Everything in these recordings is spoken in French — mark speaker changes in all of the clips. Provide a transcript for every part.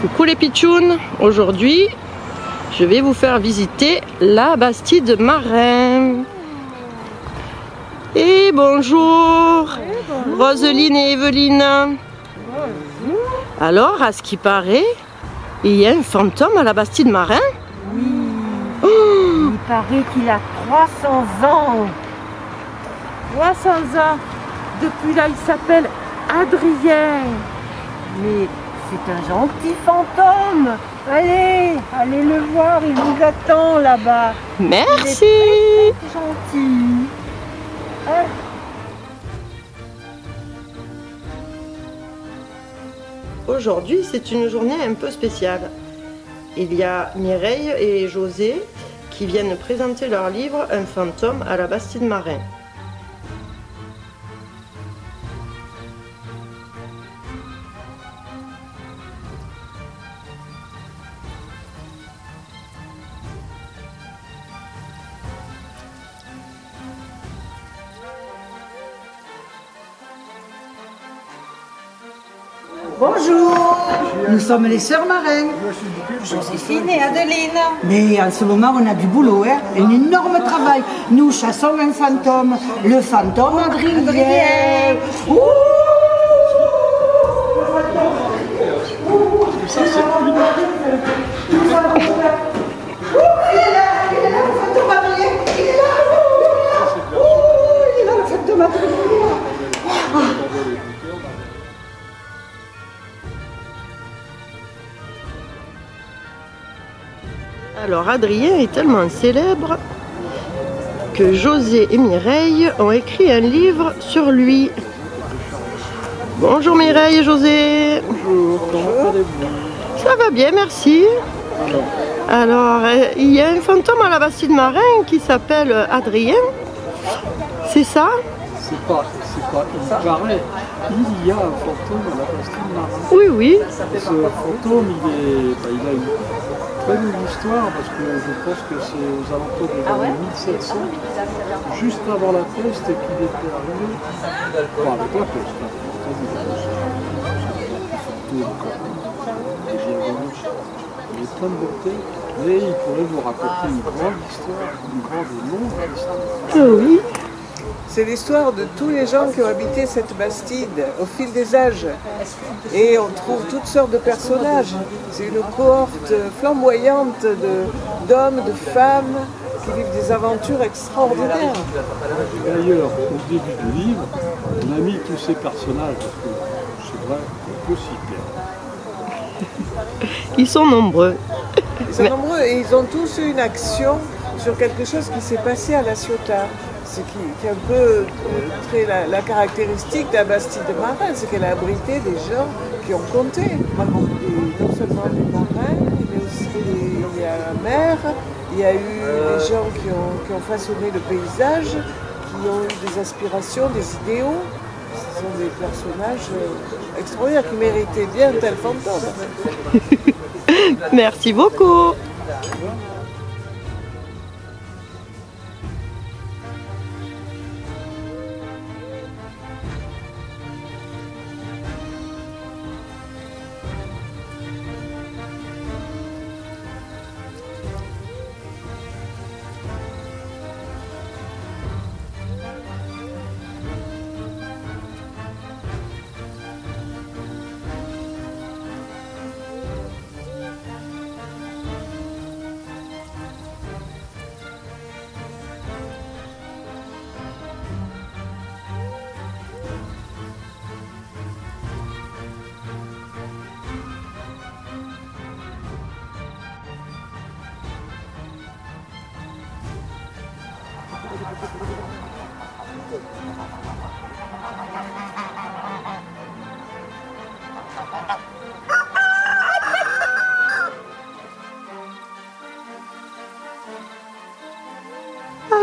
Speaker 1: Coucou les pitchouns, aujourd'hui je vais vous faire visiter la Bastide Marin. Et bonjour, Roseline et Evelyne. Alors, à ce qui paraît, il y a un fantôme à la Bastide Marin.
Speaker 2: Oui, il paraît qu'il a 300 ans. 300 ans. Depuis là, il s'appelle Adrien. Mais c'est un gentil fantôme. Allez, allez le voir, il vous attend là-bas.
Speaker 1: Merci.
Speaker 2: Il est très gentil. Hein?
Speaker 1: Aujourd'hui, c'est une journée un peu spéciale. Il y a Mireille et José qui viennent présenter leur livre Un fantôme à la Bastide Marin.
Speaker 3: Bonjour, nous sommes les sœurs Marin,
Speaker 2: Joséphine et Adeline.
Speaker 3: mais en ce moment on a du boulot, hein, un énorme travail. Nous chassons un fantôme, le fantôme Adrien. Ouh, il est là le fantôme Adrien, il est là, il est là le fantôme Adrien.
Speaker 1: Alors Adrien est tellement célèbre que José et Mireille ont écrit un livre sur lui. Bonjour Mireille et José.
Speaker 4: Bonjour, comment allez-vous?
Speaker 1: Ça va bien, merci. Alors, il y a un fantôme à la Bastide Marin qui s'appelle Adrien. C'est ça?
Speaker 4: C'est pas, il paraît, il y a un fantôme à la Bastide Marin.
Speaker 1: Oui, oui.
Speaker 4: Ce fantôme, il a une très longue histoire parce que je pense que c'est aux alentours des années 1700, juste avant la peste, et qu'il était arrivé, bon, avec la peste, il est plein de beauté, mais il pourrait vous raconter une grande histoire, une grande et longue histoire.
Speaker 1: Oui.
Speaker 5: C'est l'histoire de tous les gens qui ont habité cette Bastide au fil des âges. Et on trouve toutes sortes de personnages. C'est une cohorte flamboyante d'hommes, de femmes qui vivent des aventures extraordinaires.
Speaker 4: D'ailleurs, au début du livre, on a mis tous ces personnages, parce que c'est vrai, on peut citer.
Speaker 1: Ils sont nombreux.
Speaker 5: Ils sont nombreux et ils ont tous eu une action sur quelque chose qui s'est passé à La Ciotat. Ce qui est un peu la caractéristique de la Bastide Marin, c'est qu'elle a abrité des gens qui ont compté. Et non seulement les marins, mais aussi il y a la mer, il y a eu des gens qui ont façonné le paysage, qui ont eu des aspirations, des idéaux. Ce sont des personnages extraordinaires qui méritaient bien un tel fantôme.
Speaker 1: Merci beaucoup.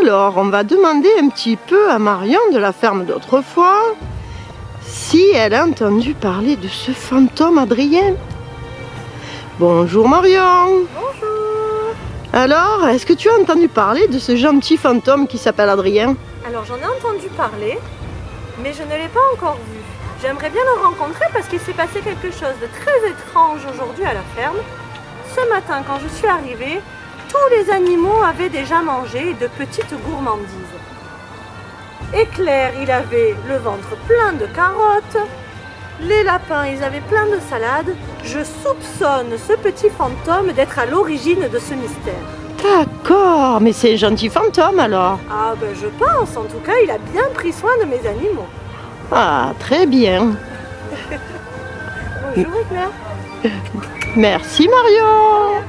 Speaker 1: Alors, on va demander un petit peu à Marion de la ferme d'autrefois si elle a entendu parler de ce fantôme Adrien. Bonjour Marion.
Speaker 6: Bonjour.
Speaker 1: Alors, est-ce que tu as entendu parler de ce gentil fantôme qui s'appelle Adrien?
Speaker 6: Alors j'en ai entendu parler, mais je ne l'ai pas encore vu. J'aimerais bien le rencontrer parce qu'il s'est passé quelque chose de très étrange aujourd'hui à la ferme. Ce matin, quand je suis arrivée, tous les animaux avaient déjà mangé de petites gourmandises. Éclair, il avait le ventre plein de carottes. Les lapins, ils avaient plein de salades. Je soupçonne ce petit fantôme d'être à l'origine de ce mystère.
Speaker 1: D'accord, mais c'est un gentil fantôme alors.
Speaker 6: Ah ben je pense, en tout cas, il a bien pris soin de mes animaux.
Speaker 1: Ah, très bien.
Speaker 6: Bonjour Éclair.
Speaker 1: Merci Marion.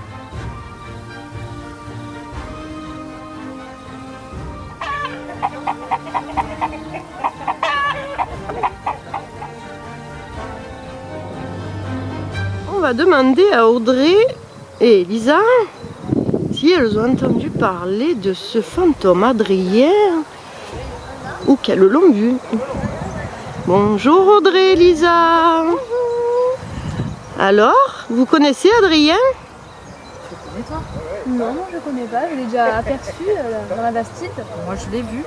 Speaker 1: On va demander à Audrey et Elisa si elles ont entendu parler de ce fantôme Adrien ou qu'elles l'ont vu. Bonjour Audrey et Elisa. Bonjour. Alors, vous connaissez Adrien?
Speaker 7: Tu connais toi? Non, je ne connais pas, je l'ai déjà aperçu dans la Bastide. Moi je l'ai vu,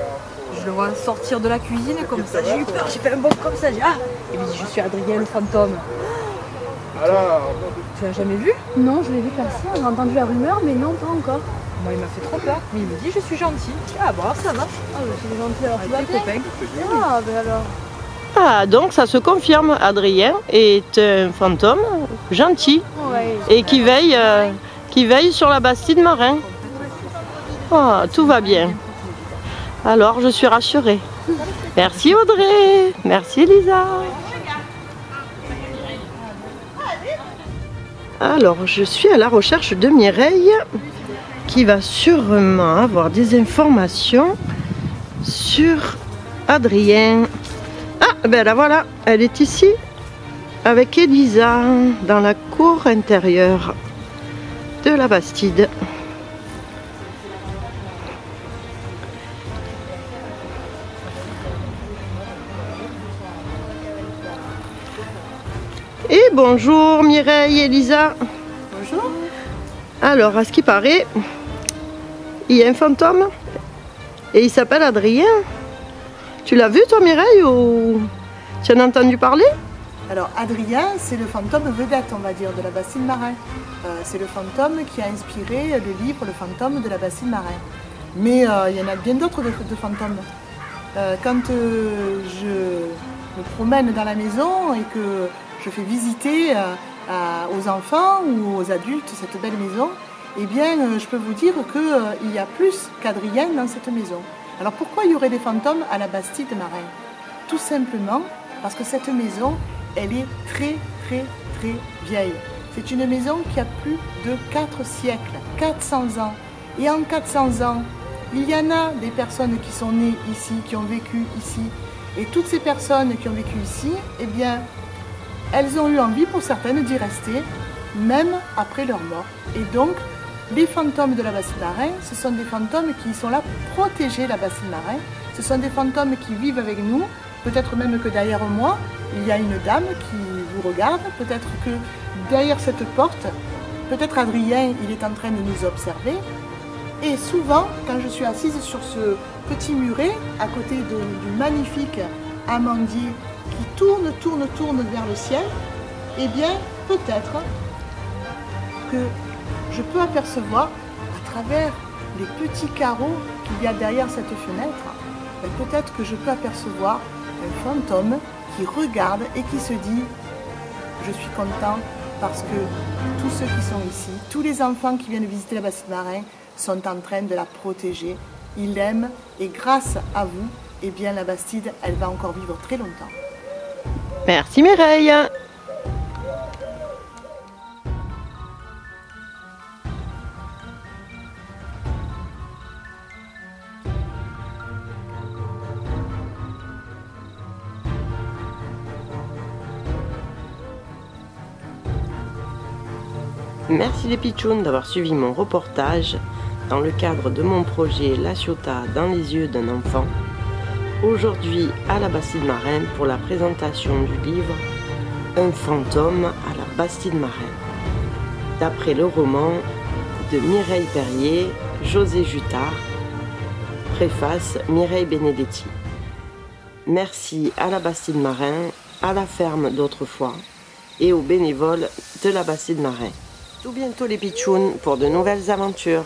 Speaker 7: je le vois sortir de la cuisine comme ça, j'ai eu peur, j'ai fait un bond comme ça, j'ai dit ah! Et puis je suis Adrien le fantôme. Alors, tu l'as jamais vu? Non, je l'ai vu passer, on a entendu la rumeur, mais non, pas encore. Moi il m'a fait trop peur, mais il me dit je suis gentil. Ah bon, ça marche. Ah bah c'est gentil, alors tu vas bien copain. Ah ben alors.
Speaker 1: Ah, donc ça se confirme, Adrien est un fantôme gentil et qui veille sur la Bastide Marin. Oh, tout va bien. Alors, je suis rassurée. Merci Audrey, merci Elisa. Alors, je suis à la recherche de Mireille qui va sûrement avoir des informations sur Adrien. Ah, ben la voilà, elle est ici avec Elisa dans la cour intérieure de la Bastide. Et bonjour Mireille et Elisa.
Speaker 3: Bonjour.
Speaker 1: Alors, à ce qui paraît, il y a un fantôme et il s'appelle Adrien. Tu l'as vu toi Mireille ou tu en as entendu parler?
Speaker 3: Alors Adrien, c'est le fantôme vedette, on va dire, de la Bastide Marin. C'est le fantôme qui a inspiré le livre Le fantôme de la Bastide Marin. Mais il y en a bien d'autres de fantômes. Quand je me promène dans la maison et que je fais visiter aux enfants ou aux adultes cette belle maison, eh bien je peux vous dire qu'il y a plus qu'Adrien dans cette maison. Alors pourquoi il y aurait des fantômes à la Bastide Marin? Tout simplement parce que cette maison, elle est très vieille. C'est une maison qui a plus de 4 siècles, 400 ans. Et en 400 ans, il y en a des personnes qui sont nées ici, qui ont vécu ici. Et toutes ces personnes qui ont vécu ici, eh bien, elles ont eu envie pour certaines d'y rester, même après leur mort. Et donc, les fantômes de la Bastide Marin, ce sont des fantômes qui sont là pour protéger la Bastide Marin. Ce sont des fantômes qui vivent avec nous. Peut-être même que derrière moi, il y a une dame qui vous regarde. Peut-être que derrière cette porte, peut-être Adrien, il est en train de nous observer. Et souvent, quand je suis assise sur ce petit muret, à côté du magnifique amandier qui tourne vers le ciel, eh bien, peut-être que je peux apercevoir à travers les petits carreaux qu'il y a derrière cette fenêtre, peut-être que je peux apercevoir un fantôme qui regarde et qui se dit « Je suis content parce que tous ceux qui sont ici, tous les enfants qui viennent visiter la Bastide Marin sont en train de la protéger. Ils l'aiment et grâce à vous, eh bien la Bastide, elle va encore vivre très longtemps. »
Speaker 1: Merci Mireille. Merci les pitchouns d'avoir suivi mon reportage dans le cadre de mon projet La Ciotat dans les yeux d'un enfant. Aujourd'hui à la Bastide Marin pour la présentation du livre Un fantôme à la Bastide Marin, d'après le roman de Mireille Perrier, José Jutard, préface Mireille Benedetti. Merci à la Bastide Marin à la ferme d'autrefois et aux bénévoles de la Bastide Marin. Tout bientôt les pitchouns pour de nouvelles aventures.